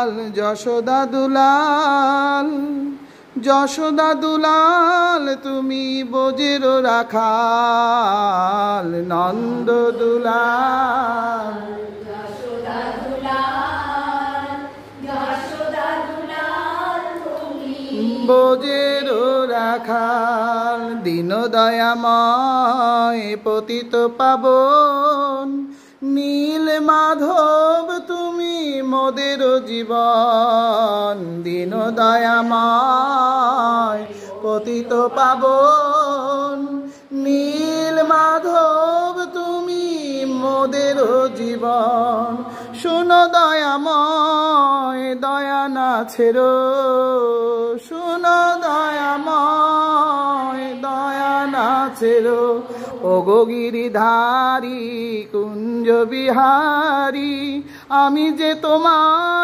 দুলাল যশোদা দুলাল, যশোদা দুলাল তুমি বোঝের রাখাল, নন্দ দুলাল যশোদা দুলাল, যশোদা দুলাল তুমি বোঝের রাখাল। দীন দয়াময় পতিত পাবন, নীল মাধব তুমি মোদের জীবন। দীন দয়াময় পতিত পাবন, নীল মাধব তুমি মোদের জীবন। শুনো দয়াময় দয়া না ছেড়ো, শুনো দয়াময় দয়া না ছেড়ো। ওগো গিরিধারী কুঞ্জ বিহারী, আমি যে তোমার